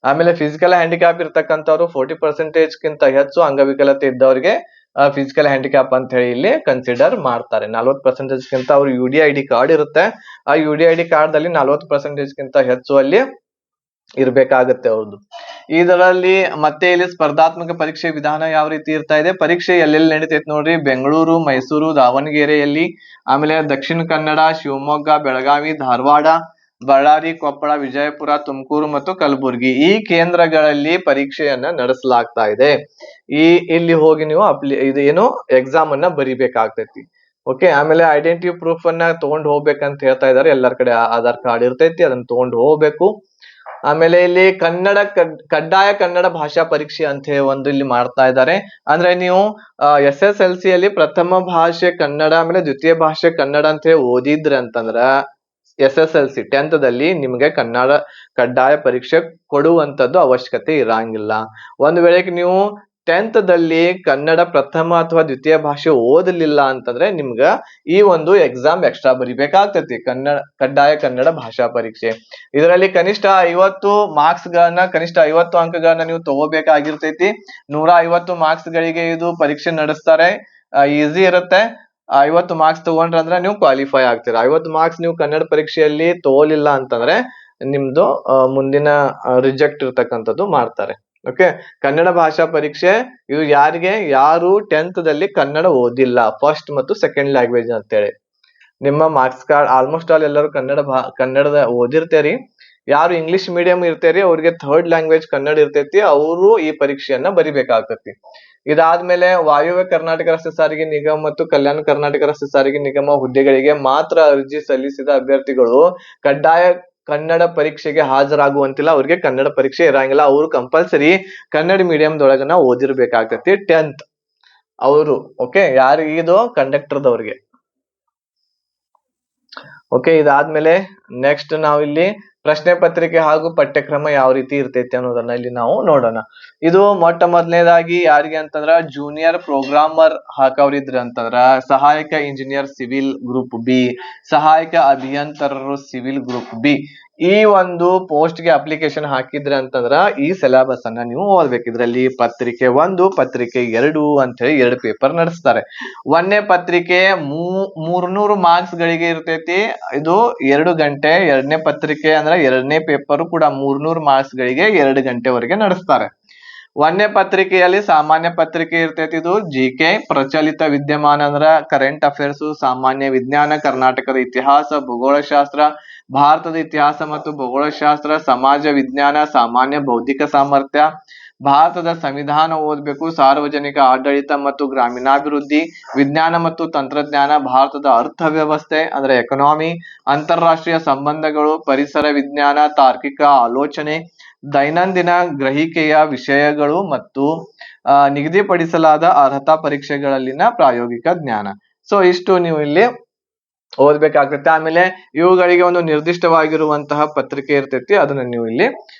ಆಮೇಲೆ ಫಿಸಿಕಲ್ ಹ್ಯಾಂಡಿಕ್ಯಾಪ್ ಇರ್ತಕ್ಕಂಥವ್ರು 40% ಗಿಂತ ಹೆಚ್ಚು ಅಂಗವಿಕಲತೆ ಇದ್ದವರಿಗೆ ಫಿಸಿಕಲ್ ಹ್ಯಾಂಡಿಕ್ಯಾಪ್ ಅಂತ ಹೇಳಿ ಇಲ್ಲಿ ಕನ್ಸಿಡರ್ ಮಾಡ್ತಾರೆ. 40% ಗಿಂತ ಅವ್ರು UDID ಕಾರ್ಡ್ ಇರುತ್ತೆ, ಆ UDID ಕಾರ್ಡ್ ದಲ್ಲಿ 40% ಗಿಂತ ಹೆಚ್ಚು ಅಲ್ಲಿ ಇರ್ಬೇಕಾಗತ್ತೆ ಅವ್ರದ್ದು. ಇದರಲ್ಲಿ ಮತ್ತೆ ಇಲ್ಲಿ ಸ್ಪರ್ಧಾತ್ಮಕ ಪರೀಕ್ಷೆ ವಿಧಾನ ಯಾವ ರೀತಿ ಇರ್ತಾ ಇದೆ, ಪರೀಕ್ಷೆ ಎಲ್ಲೆಲ್ಲಿ ನಡೀತೈತೆ ನೋಡ್ರಿ, ಬೆಂಗಳೂರು, ಮೈಸೂರು, ದಾವಣಗೆರೆಯಲ್ಲಿ, ಆಮೇಲೆ ದಕ್ಷಿಣ ಕನ್ನಡ, ಶಿವಮೊಗ್ಗ, ಬೆಳಗಾವಿ, ಧಾರವಾಡ, ಬಳ್ಳಾರಿ, ಕೊಪ್ಪಳ, ವಿಜಯಪುರ, ತುಮಕೂರು ಮತ್ತು ಕಲಬುರಗಿ ಈ ಕೇಂದ್ರಗಳಲ್ಲಿ ಪರೀಕ್ಷೆಯನ್ನ ನಡೆಸಲಾಗ್ತಾ ಇದೆ. ಇಲ್ಲಿ ಹೋಗಿ ನೀವು ಇದು ಏನು ಎಕ್ಸಾಮ್ ಅನ್ನ ಬರಿಬೇಕಾಗ್ತೈತಿ. ಓಕೆ, ಆಮೇಲೆ ಐಡೆಂಟಿಟಿ ಪ್ರೂಫ್ ಅನ್ನ ತಗೊಂಡು ಹೋಗ್ಬೇಕಂತ ಹೇಳ್ತಾ ಇದಾರೆ. ಎಲ್ಲರ ಕಡೆ ಆಧಾರ್ ಕಾರ್ಡ್ ಇರ್ತೈತಿ, ಅದನ್ನ ತಗೊಂಡು ಹೋಗ್ಬೇಕು. ಆಮೇಲೆ ಇಲ್ಲಿ ಕಡ್ಡಾಯ ಕನ್ನಡ ಭಾಷಾ ಪರೀಕ್ಷೆ ಅಂತ ಹೇಳಿ ಒಂದು ಇಲ್ಲಿ ಮಾಡ್ತಾ ಇದ್ದಾರೆ. ಅಂದ್ರೆ ನೀವು SSLC ಅಲ್ಲಿ ಪ್ರಥಮ ಭಾಷೆ ಕನ್ನಡ ಆಮೇಲೆ ದ್ವಿತೀಯ ಭಾಷೆ ಕನ್ನಡ ಅಂತ ಹೇಳಿ ಓದಿದ್ರಿ ಅಂತಂದ್ರ SSLC 10th ದಲ್ಲಿ ನಿಮ್ಗೆ ಕನ್ನಡ ಕಡ್ಡಾಯ ಪರೀಕ್ಷೆ ಕೊಡುವಂತದ್ದು ಅವಶ್ಯಕತೆ ಇರಂಗಿಲ್ಲ. ಒಂದು ವೇಳೆ ನೀವು 10th ದಲ್ಲಿ ಕನ್ನಡ ಪ್ರಥಮ ಅಥವಾ ದ್ವಿತೀಯ ಭಾಷೆ ಓದಲಿಲ್ಲ ಅಂತಂದ್ರೆ ನಿಮ್ಗ ಈ ಒಂದು ಎಕ್ಸಾಮ್ ಎಕ್ಸ್ಟ್ರಾ ಬರಿಬೇಕಾಗ್ತತಿ, ಕಡ್ಡಾಯ ಕನ್ನಡ ಭಾಷಾ ಪರೀಕ್ಷೆ. ಇದರಲ್ಲಿ ಕನಿಷ್ಠ 50 ಮಾರ್ಕ್ಸ್ ಗಳನ್ನ ಕನಿಷ್ಠ 50 ಅಂಕಗಳನ್ನ ನೀವು ತಗೋಬೇಕಾಗಿರ್ತೈತಿ. 150 ಮಾರ್ಕ್ಸ್ ಗಳಿಗೆ ಇದು ಪರೀಕ್ಷೆ ನಡೆಸ್ತಾರೆ. ಈಸಿ ಇರುತ್ತೆ. 50 ಮಾರ್ಕ್ಸ್ ತಗೊಂಡ್ರಂದ್ರೆ ನೀವು ಕ್ವಾಲಿಫೈ ಆಗ್ತೀರಾ. 50 ಮಾರ್ಕ್ಸ್ ನೀವು ಕನ್ನಡ ಪರೀಕ್ಷೆಯಲ್ಲಿ ತಗೋಲಿಲ್ಲ ಅಂತಂದ್ರೆ ನಿಮ್ದು ಮುಂದಿನ ರಿಜೆಕ್ಟ್ ಇರ್ತಕ್ಕಂಥದ್ದು ಮಾಡ್ತಾರೆ. ಓಕೆ, ಕನ್ನಡ ಭಾಷಾ ಪರೀಕ್ಷೆ ಇದು ಯಾರು 10th ದಲ್ಲಿ ಕನ್ನಡ ಓದಿಲ್ಲ, ಫಸ್ಟ್ ಮತ್ತು ಸೆಕೆಂಡ್ ಲ್ಯಾಂಗ್ವೇಜ್ ಅಂತೇಳಿ ನಿಮ್ಮ ಮಾರ್ಕ್ಸ್ ಕಾರ್ಡ್ ಆಲ್ಮೋಸ್ಟ್ ಆಲ್ ಎಲ್ಲರೂ ಕನ್ನಡದ ಓದಿರ್ತೇರಿ. ಯಾರು ಇಂಗ್ಲಿಷ್ ಮೀಡಿಯಂ ಇರ್ತೇರಿ ಅವ್ರಿಗೆ ಥರ್ಡ್ ಲ್ಯಾಂಗ್ವೇಜ್ ಕನ್ನಡ ಇರ್ತೈತಿ, ಅವರು ಈ ಪರೀಕ್ಷೆಯನ್ನ ಬರಿಬೇಕಾಗ್ತತಿ. ಇದಾದ್ಮೇಲೆ ವಾಯುವ್ಯ ಕರ್ನಾಟಕ ರಸ್ತೆ ಸಾರಿಗೆ ನಿಗಮ ಮತ್ತು ಕಲ್ಯಾಣ ಕರ್ನಾಟಕ ರಸ್ತೆ ಸಾರಿಗೆ ನಿಗಮ ಹುದ್ದೆಗಳಿಗೆ ಮಾತ್ರ ಅರ್ಜಿ ಸಲ್ಲಿಸಿದ ಅಭ್ಯರ್ಥಿಗಳು ಕಡ್ಡಾಯ ಕನ್ನಡ ಪರೀಕ್ಷೆಗೆ ಹಾಜರಾಗುವಂತಿಲ್ಲ. ಅವ್ರಿಗೆ ಕನ್ನಡ ಪರೀಕ್ಷೆ ಇರಂಗಿಲ್ಲ. ಅವರು ಕಂಪಲ್ಸರಿ ಕನ್ನಡ ಮೀಡಿಯಂದೊಳಗನ ಓದಿರ್ಬೇಕಾಗ್ತತಿ 10th ಅವರು. ಓಕೆ, ಯಾರಿಗಿದು ಕಂಡಕ್ಟರ್ದವ್ರಿಗೆ. ಓಕೆ, ಇದಾದ್ಮೇಲೆ ನೆಕ್ಸ್ಟ್ ನಾವಿಲ್ಲಿ ಪ್ರಶ್ನೆ ಪತ್ರಿಕೆ ಹಾಗೂ ಪಠ್ಯಕ್ರಮ ಯಾವ ರೀತಿ ಇರ್ತೈತಿ ಅನ್ನೋದನ್ನ ಇಲ್ಲಿ ನಾವು ನೋಡೋಣ. ಇದು ಮೊಟ್ಟ ಮೊದಲನೇದಾಗಿ ಯಾರಿಗೆ ಅಂತಂದ್ರ ಜೂನಿಯರ್ ಪ್ರೋಗ್ರಾಮರ್ ಹಾಕವ್ರಿದ್ರ ಅಂತಂದ್ರ ಸಹಾಯಕ ಇಂಜಿನಿಯರ್ ಸಿವಿಲ್ ಗ್ರೂಪ್ ಬಿ, ಸಹಾಯಕ ಅಭಿಯಂತರರು ಸಿವಿಲ್ ಗ್ರೂಪ್ ಬಿ, ಈ ಒಂದು ಪೋಸ್ಟ್ ಗೆ ಅಪ್ಲಿಕೇಶನ್ ಹಾಕಿದ್ರೆ ಅಂತಂದ್ರ ಈ ಸಿಲೆಬಸ್ ಅನ್ನ ನೀವು ಓದ್ಬೇಕು. ಇದ್ರಲ್ಲಿ ಪತ್ರಿಕೆ 1, ಪತ್ರಿಕೆ 2 ಅಂತ ಹೇಳಿ 2 ಪೇಪರ್ ನಡೆಸ್ತಾರೆ. ಒಂದನೇ ಪತ್ರಿಕೆ 300 ಮಾರ್ಕ್ಸ್ ಗಳಿಗೆ ಇರ್ತೈತಿ, ಇದು 2 ಗಂಟೆ. ಎರಡನೇ ಪತ್ರಿಕೆ ಅಂದ್ರೆ ಎರಡನೇ ಪೇಪರ್ ಕೂಡ 300 ಮಾರ್ಕ್ಸ್ ಗಳಿಗೆ 2 ಗಂಟೆವರೆಗೆ ನಡೆಸ್ತಾರೆ. ಒಂದನೇ ಪತ್ರಿಕೆಯಲ್ಲಿ ಸಾಮಾನ್ಯ ಪತ್ರಿಕೆ ಇರ್ತೈತಿ, ಇದು ಜಿಕೆ, ಪ್ರಚಲಿತ ವಿದ್ಯಮಾನ ಅಂದ್ರ ಕರೆಂಟ್ ಅಫೇರ್ಸ್, ಸಾಮಾನ್ಯ ವಿಜ್ಞಾನ, ಕರ್ನಾಟಕದ ಇತಿಹಾಸ, ಭೂಗೋಳಶಾಸ್ತ್ರ, ಭಾರತದ ಇತಿಹಾಸ ಮತ್ತು ಭೂಗೋಳಶಾಸ್ತ್ರ, ಸಮಾಜ ವಿಜ್ಞಾನ, ಸಾಮಾನ್ಯ ಬೌದ್ಧಿಕ ಸಾಮರ್ಥ್ಯ, ಭಾರತದ ಸಂವಿಧಾನ ಓದ್ಬೇಕು, ಸಾರ್ವಜನಿಕ ಆಡಳಿತ ಮತ್ತು ಗ್ರಾಮೀಣಾಭಿವೃದ್ಧಿ, ವಿಜ್ಞಾನ ಮತ್ತು ತಂತ್ರಜ್ಞಾನ, ಭಾರತದ ಅರ್ಥವ್ಯವಸ್ಥೆ ಅಂದ್ರೆ ಎಕನಾಮಿ, ಅಂತಾರಾಷ್ಟ್ರೀಯ ಸಂಬಂಧಗಳು, ಪರಿಸರ ವಿಜ್ಞಾನ, ತಾರ್ಕಿಕ ಆಲೋಚನೆ, ದೈನಂದಿನ ಗ್ರಹಿಕೆಯ ವಿಷಯಗಳು ಮತ್ತು ನಿಗದಿಪಡಿಸಲಾದ ಅರ್ಹತಾ ಪರೀಕ್ಷೆಗಳಲ್ಲಿನ ಪ್ರಾಯೋಗಿಕ ಜ್ಞಾನ. ಸೊ ಇಷ್ಟು ನೀವು ಇಲ್ಲಿ ಓದ್ಬೇಕಾಗ್ತೈತೆ. ಆಮೇಲೆ ಇವುಗಳಿಗೆ ಒಂದು ನಿರ್ದಿಷ್ಟವಾಗಿರುವಂತಹ ಪತ್ರಿಕೆ ಇರ್ತೈತಿ, ಅದನ್ನ ನೀವು ಇಲ್ಲಿ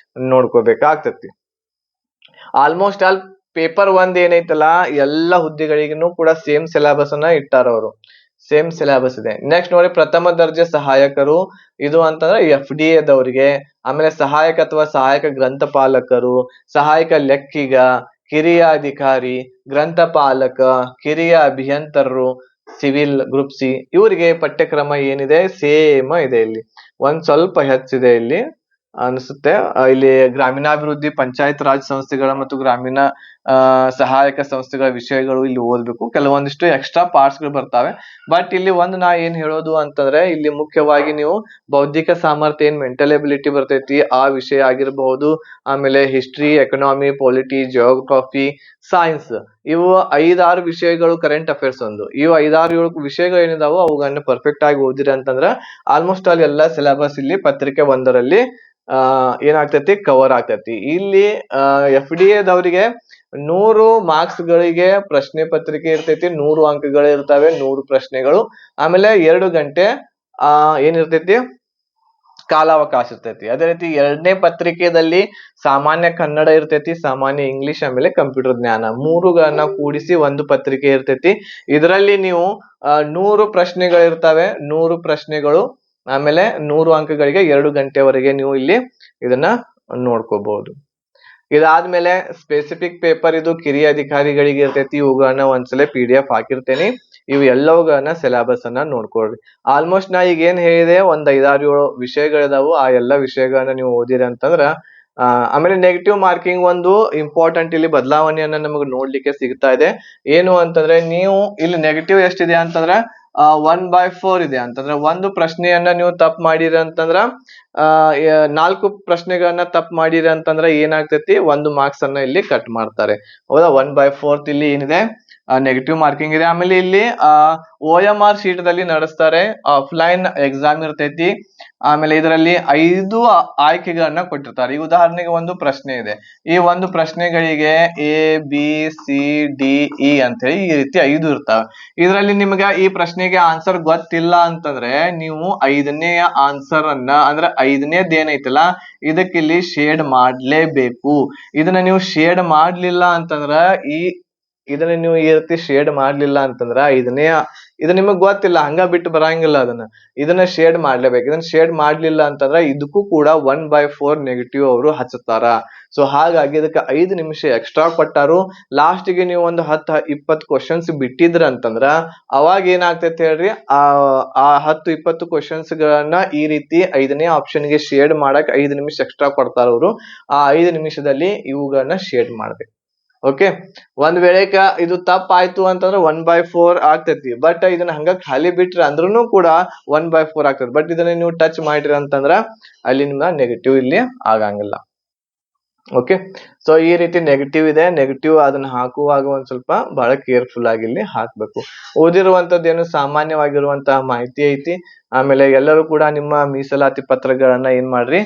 ನೋಡ್ಕೋಬೇಕಾಗ್ತೈತಿ. ಆಲ್ಮೋಸ್ಟ್ ಆಲ್ ಪೇಪರ್ 1 ಏನೈತಲ್ಲ ಎಲ್ಲ ಹುದ್ದೆಗಳಿಗೂ ಕೂಡ ಸೇಮ್ ಸಿಲೆಬಸ್ ಅನ್ನ ಇಟ್ಟಾರ ಅವರು, ಸೇಮ್ ಸಿಲೆಬಸ್ ಇದೆ. ನೆಕ್ಸ್ಟ್ ನೋಡಿ, ಪ್ರಥಮ ದರ್ಜೆ ಸಹಾಯಕರು, ಇದು ಅಂತಂದ್ರೆ FDA ದವರಿಗೆ. ಆಮೇಲೆ ಸಹಾಯಕ ಅಥವಾ ಸಹಾಯಕ ಗ್ರಂಥಪಾಲಕರು, ಸಹಾಯಕ ಲೆಕ್ಕಿಗ, ಕಿರಿಯ ಅಧಿಕಾರಿ, ಗ್ರಂಥಪಾಲಕ, ಕಿರಿಯ ಅಭಿಯಂತರರು ಸಿವಿಲ್ ಗ್ರೂಪ್ ಸಿ, ಇವರಿಗೆ ಪಠ್ಯಕ್ರಮ ಏನಿದೆ ಸೇಮ್ ಇದೆ. ಇಲ್ಲಿ ಒಂದ್ ಸ್ವಲ್ಪ ಹೆಚ್ಚಿದೆ ಇಲ್ಲಿ ಅನ್ಸುತ್ತೆ. ಇಲ್ಲಿ ಗ್ರಾಮೀಣಾಭಿವೃದ್ಧಿ, ಪಂಚಾಯತ್ ರಾಜ್ ಸಂಸ್ಥೆಗಳ ಮತ್ತು ಗ್ರಾಮೀಣ ಸಹಾಯಕ ಸಂಸ್ಥೆಗಳ ವಿಷಯಗಳು ಇಲ್ಲಿ ಓದ್ಬೇಕು. ಕೆಲವೊಂದಿಷ್ಟು ಎಕ್ಸ್ಟ್ರಾ ಪಾರ್ಟ್ಸ್ ಗಳು ಬರ್ತಾವೆ. ಬಟ್ ಇಲ್ಲಿ ಒಂದು ನಾ ಏನ್ ಹೇಳೋದು ಅಂತಂದ್ರೆ, ಇಲ್ಲಿ ಮುಖ್ಯವಾಗಿ ನೀವು ಬೌದ್ಧಿಕ ಸಾಮರ್ಥ್ಯ ಏನ್ ಮೆಂಟಲ್ ಎಬಿಲಿಟಿ ಬರ್ತೈತಿ ಆ ವಿಷಯ ಆಗಿರಬಹುದು, ಆಮೇಲೆ history, economy, polity, geography, science, ಇವು 5-6 ವಿಷಯಗಳು, ಕರೆಂಟ್ ಅಫೇರ್ಸ್ ಒಂದು, ಇವು 5-6 ವಿಷಯಗಳು ಏನಿದಾವೋ ಅವುಗಳನ್ನ ಪರ್ಫೆಕ್ಟ್ ಆಗಿ ಓದಿರಿ ಅಂತಂದ್ರ ಆಲ್ಮೋಸ್ಟ್ ಆಲ್ ಎಲ್ಲ ಸಿಲೆಬಸ್ ಇಲ್ಲಿ ಪತ್ರಿಕೆ 1ರಲ್ಲಿ ಏನಾಗ್ತೈತಿ ಕವರ್ ಆಗ್ತೈತಿ. ಇಲ್ಲಿ FDA ದವರಿಗೆ 100 ಮಾರ್ಕ್ಸ್ ಗಳಿಗೆ ಪ್ರಶ್ನೆ ಪತ್ರಿಕೆ ಇರ್ತೈತಿ, 100 ಅಂಕಗಳು ಇರ್ತವೆ, 100 ಪ್ರಶ್ನೆಗಳು. ಆಮೇಲೆ 2 ಗಂಟೆ ಏನಿರ್ತೈತಿ ಕಾಲಾವಕಾಶ ಇರ್ತೈತಿ. ಅದೇ ರೀತಿ ಎರಡನೇ ಪತ್ರಿಕೆಯಲ್ಲಿ ಸಾಮಾನ್ಯ ಕನ್ನಡ ಇರ್ತೈತಿ, ಸಾಮಾನ್ಯ ಇಂಗ್ಲಿಷ್, ಆಮೇಲೆ ಕಂಪ್ಯೂಟರ್ ಜ್ಞಾನ, 3ಗಳನ್ನ ಕೂಡಿಸಿ ಒಂದು ಪತ್ರಿಕೆ ಇರ್ತೈತಿ. ಇದರಲ್ಲಿ ನೀವು 100 ಪ್ರಶ್ನೆಗಳು ಇರ್ತವೆ, 100 ಪ್ರಶ್ನೆಗಳು, ಆಮೇಲೆ 100 ಅಂಕಗಳಿಗೆ 2 ಗಂಟೆವರೆಗೆ ನೀವು ಇಲ್ಲಿ ಇದನ್ನ ನೋಡ್ಕೋಬಹುದು. ಇದಾದ್ಮೇಲೆ ಸ್ಪೆಸಿಫಿಕ್ ಪೇಪರ್, ಇದು ಕಿರಿಯ ಅಧಿಕಾರಿಗಳಿಗೆ ಇರ್ತೈತಿ. ಇವುಗಳನ್ನ ಒಂದ್ಸಲ PDF ಹಾಕಿರ್ತೇನೆ. ಇವು ಎಲ್ಲವುಗಳನ್ನ ಸಿಲೆಬಸ್ ಅನ್ನ ನೋಡ್ಕೊಳ್ರಿ. ಆಲ್ಮೋಸ್ಟ್ ನಾ ಈಗ ಏನ್ ಹೇಳಿದೆ ಒಂದ್ 5-6-7 ವಿಷಯಗಳಿದಾವು, ಆ ಎಲ್ಲಾ ವಿಷಯಗಳನ್ನ ನೀವು ಓದಿರಿ ಅಂತಂದ್ರ ಆಮೇಲೆ ನೆಗೆಟಿವ್ ಮಾರ್ಕಿಂಗ್ ಒಂದು ಇಂಪಾರ್ಟೆಂಟ್ ಇಲ್ಲಿ ಬದಲಾವಣೆಯನ್ನ ನಮಗೆ ನೋಡ್ಲಿಕ್ಕೆ ಸಿಗ್ತಾ ಇದೆ. ಏನು ಅಂತಂದ್ರೆ, ನೀವು ಇಲ್ಲಿ ನೆಗೆಟಿವ್ ಎಷ್ಟಿದೆ ಅಂತಂದ್ರೆ 1/4 ಇದೆ ಅಂತಂದ್ರೆ, ಒಂದು ಪ್ರಶ್ನೆಯನ್ನ ನೀವು ತಪ್ಪು ಮಾಡಿರಿ ಅಂತಂದ್ರ 4 ಪ್ರಶ್ನೆಗಳನ್ನ ತಪ್ಪು ಮಾಡಿರಿ ಅಂತಂದ್ರ ಏನಾಗ್ತೈತಿ, 1 ಮಾರ್ಕ್ಸ್ ಅನ್ನ ಇಲ್ಲಿ ಕಟ್ ಮಾಡ್ತಾರೆ. ಹೌದಾ, 1/4 ಇಲ್ಲಿ ಏನಿದೆ ನೆಗೆಟಿವ್ ಮಾರ್ಕಿಂಗ್ ಇದೆ. ಆಮೇಲೆ ಇಲ್ಲಿ OMR ಶೀಟ್ ದಲ್ಲಿ ನಡೆಸ್ತಾರೆ, ಆಫ್ಲೈನ್ ಎಕ್ಸಾಮ್ ಇರ್ತೈತಿ. ಆಮೇಲೆ ಇದರಲ್ಲಿ 5 ಆಯ್ಕೆಗಳನ್ನ ಕೊಟ್ಟಿರ್ತಾರೆ. ಈ ಉದಾಹರಣೆಗೆ ಒಂದು ಪ್ರಶ್ನೆ ಇದೆ, ಈ ಒಂದು ಪ್ರಶ್ನೆಗಳಿಗೆ ABCDE ಅಂತ ಹೇಳಿ ಈ ರೀತಿ 5 ಇರ್ತಾವೆ. ಇದರಲ್ಲಿ ನಿಮ್ಗೆ ಈ ಪ್ರಶ್ನೆಗೆ ಆನ್ಸರ್ ಗೊತ್ತಿಲ್ಲ ಅಂತಂದ್ರೆ ನೀವು 5ನೇ ಆನ್ಸರ್ ಅನ್ನ ಅಂದ್ರೆ 5ನೇದ್ ಏನೈತಲ್ಲ ಇದಕ್ಕೆ ಇಲ್ಲಿ ಶೇಡ್ ಮಾಡ್ಲೇಬೇಕು. ಇದನ್ನ ನೀವು ಶೇಡ್ ಮಾಡ್ಲಿಲ್ಲ ಅಂತಂದ್ರ ಇದನ್ನ ನೀವು ಈ ರೀತಿ ಶೇಡ್ ಮಾಡ್ಲಿಲ್ಲ ಅಂತಂದ್ರ ಇದು ನಿಮಗ್ ಗೊತ್ತಿಲ್ಲ, ಹಂಗ ಬಿಟ್ಟು ಬರಂಗಿಲ್ಲ. ಇದನ್ನ ಶೇಡ್ ಮಾಡ್ಲೇಬೇಕು. ಇದನ್ನ ಶೇಡ್ ಮಾಡ್ಲಿಲ್ಲ ಅಂತಂದ್ರ ಇದಕ್ಕೂ ಕೂಡ 1/4 ನೆಗೆಟಿವ್ ಅವರು ಹಚ್ಚುತ್ತಾರ. ಸೊ ಹಾಗಾಗಿ ಇದಕ್ಕೆ 5 ನಿಮಿಷ ಎಕ್ಸ್ಟ್ರಾ ಕೊಟ್ಟಾರು. ಲಾಸ್ಟ್ ಗೆ ನೀವು ಒಂದು 10-20 ಕ್ವಶನ್ಸ್ ಬಿಟ್ಟಿದ್ರ ಅಂತಂದ್ರ ಅವಾಗ ಏನಾಗ್ತೈತೆ ಹೇಳ್ರಿ, ಆ 10-20 ಕ್ವಶನ್ಸ್ ಗಳನ್ನ ಈ ರೀತಿ 5ನೇ ಆಪ್ಷನ್ ಗೆ ಶೇಡ್ ಮಾಡಕ್ 5 ನಿಮಿಷ ಎಕ್ಸ್ಟ್ರಾ ಕೊಡ್ತಾರ ಅವರು. ಆ 5 ನಿಮಿಷದಲ್ಲಿ ಇವುಗಳನ್ನ ಶೇಡ್ ಮಾಡ್ಬೇಕು. ಓಕೆ. ಒಂದ್ ವೇಳೆಕ ಇದು ತಪ್ಪಾಯ್ತು ಅಂತಂದ್ರೆ 1/4 ಆಗ್ತೈತಿ. ಬಟ್ ಇದನ್ನ ಹಂಗ ಖಾಲಿ ಬಿಟ್ರ ಅಂದ್ರೂ ಕೂಡ 1/4 ಆಗ್ತದೆ. ಬಟ್ ಇದನ್ನ ನೀವು ಟಚ್ ಮಾಡಿರಿ ಅಂತಂದ್ರ ಅಲ್ಲಿ ನಿಮ್ಗೆ ನೆಗೆಟಿವ್ ಇಲ್ಲಿ ಆಗಂಗಿಲ್ಲ. ಓಕೆ. ಸೊ ಈ ರೀತಿ ನೆಗೆಟಿವ್ ಇದೆ. ನೆಗೆಟಿವ್ ಅದನ್ನ ಹಾಕುವಾಗ ಒಂದ್ ಸ್ವಲ್ಪ ಬಹಳ ಕೇರ್ಫುಲ್ ಆಗಿ ಇಲ್ಲಿ ಹಾಕ್ಬೇಕು. ಓದಿರುವಂತದ್ದೇನು ಸಾಮಾನ್ಯವಾಗಿರುವಂತಹ ಮಾಹಿತಿ ಐತಿ. ಆಮೇಲೆ ಎಲ್ಲರೂ ಕೂಡ ನಿಮ್ಮ ಮೀಸಲಾತಿ ಪತ್ರಗಳನ್ನ ಏನ್ ಮಾಡ್ರಿ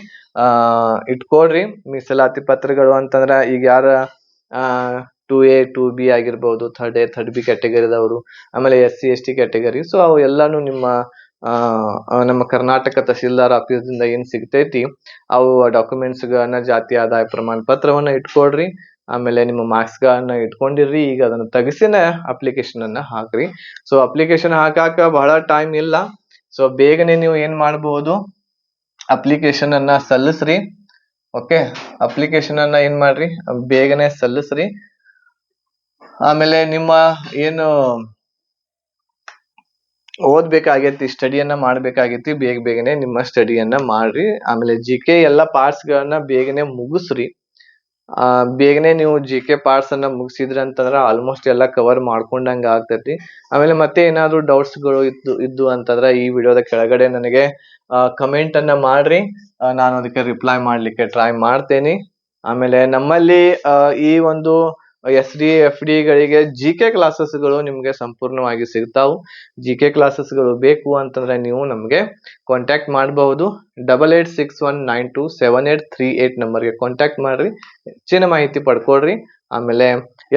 ಇಟ್ಕೊಳ್ರಿ. ಮೀಸಲಾತಿ ಪತ್ರಗಳು ಅಂತಂದ್ರ ಈಗ ಯಾರ 2A 2B ಆಗಿರ್ಬಹುದು, ಥರ್ಡ್ ಎ ಥರ್ಡ್ ಬಿ ಕ್ಯಾಟಗರಿದವರು, ಆಮೇಲೆ SC ST ಕ್ಯಾಟಗರಿ. ಸೊ ಅವು ಎಲ್ಲಾನು ನಿಮ್ಮ ನಮ್ಮ ಕರ್ನಾಟಕ ತಹಸೀಲ್ದಾರ್ ಆಫೀಸ್ದಿಂದ ಏನ್ ಸಿಗ್ತೈತಿ ಅವು ಡಾಕ್ಯುಮೆಂಟ್ಸ್ ಗಳನ್ನ, ಜಾತಿ ಆದಾಯ ಪ್ರಮಾಣ ಪತ್ರವನ್ನ ಇಟ್ಕೊಳ್ರಿ. ಆಮೇಲೆ ನಿಮ್ಮ ಮಾರ್ಕ್ಸ್ ಗಳನ್ನ ಇಟ್ಕೊಂಡಿರ್ರಿ. ಈಗ ಅದನ್ನ ತೆಗಿಸಿನ ಅಪ್ಲಿಕೇಶನ್ ಅನ್ನ ಹಾಕ್ರಿ. ಸೊ ಅಪ್ಲಿಕೇಶನ್ ಹಾಕಾಕ ಬಹಳ ಟೈಮ್ ಇಲ್ಲ. ಸೊ ಬೇಗನೆ ನೀವು ಏನ್ ಮಾಡಬಹುದು, ಅಪ್ಲಿಕೇಶನ್ ಅನ್ನ ಸಲ್ಲಿಸ್ರಿ. ಓಕೆ. ಅಪ್ಲಿಕೇಶನ್ ಅನ್ನ ಏನ್ ಮಾಡ್ರಿ ಬೇಗನೆ ಸಲ್ಲಿಸ್ರಿ. ಆಮೇಲೆ ನಿಮ್ಮ ಏನು ಓದ್ಬೇಕಾಗೈತಿ, ಸ್ಟಡಿಯನ್ನ ಮಾಡ್ಬೇಕಾಗೈತಿ, ಬೇಗನೆ ನಿಮ್ಮ ಸ್ಟಡಿಯನ್ನ ಮಾಡ್ರಿ. ಆಮೇಲೆ GK ಎಲ್ಲಾ ಪಾರ್ಟ್ಸ್ ಗಳನ್ನ ಬೇಗನೆ ಮುಗಿಸ್ರಿ. ಬೇಗನೆ ನೀವು GK ಪಾರ್ಟ್ಸ್ ಅನ್ನ ಮುಗಿಸಿದ್ರಿ ಅಂತಂದ್ರ ಆಲ್ಮೋಸ್ಟ್ ಎಲ್ಲ ಕವರ್ ಮಾಡ್ಕೊಂಡಂಗ ಆಗ್ತೈತಿ. ಆಮೇಲೆ ಮತ್ತೆ ಏನಾದ್ರು ಡೌಟ್ಸ್ ಗಳು ಇದ್ದು ಅಂತಂದ್ರ ಈ ವಿಡಿಯೋದ ಕೆಳಗಡೆ ನನಗೆ ಕಮೆಂಟ್ ಅನ್ನ ಮಾಡ್ರಿ. ನಾನು ಅದಕ್ಕೆ ರಿಪ್ಲೈ ಮಾಡ್ಲಿಕ್ಕೆ ಟ್ರೈ ಮಾಡ್ತೇನೆ. ಆಮೇಲೆ ನಮ್ಮಲ್ಲಿ ಈ ಒಂದು SD FD ಗಳಿಗೆ GK ಕ್ಲಾಸಸ್ ಗಳು ನಿಮ್ಗೆ ಸಂಪೂರ್ಣವಾಗಿ ಸಿಗ್ತಾವು. GK ಕ್ಲಾಸಸ್ ಗಳು ಬೇಕು ಅಂತಂದ್ರೆ ನೀವು ನಮ್ಗೆ ಕಾಂಟ್ಯಾಕ್ಟ್ ಮಾಡಬಹುದು. 8861927838 ನಂಬರ್ಗೆ ಕಾಂಟ್ಯಾಕ್ಟ್ ಮಾಡ್ರಿ. ಹೆಚ್ಚಿನ ಮಾಹಿತಿ ಪಡ್ಕೊಳ್ರಿ. ಆಮೇಲೆ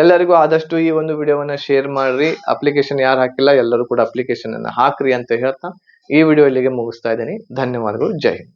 ಎಲ್ಲರಿಗೂ ಆದಷ್ಟು ಈ ಒಂದು ವಿಡಿಯೋವನ್ನ ಶೇರ್ ಮಾಡ್ರಿ. ಅಪ್ಲಿಕೇಶನ್ ಯಾರು ಹಾಕಿಲ್ಲ ಎಲ್ಲರೂ ಕೂಡ ಅಪ್ಲಿಕೇಶನ್ ಅನ್ನ ಹಾಕ್ರಿ ಅಂತ ಹೇಳ್ತಾ ಈ ವಿಡಿಯೋ ಇಲ್ಲಿಗೆ ಮುಗಿಸ್ತಾ ಇದ್ದೀನಿ. ಧನ್ಯವಾದಗಳು. ಜೈ ಹಿಂದ್.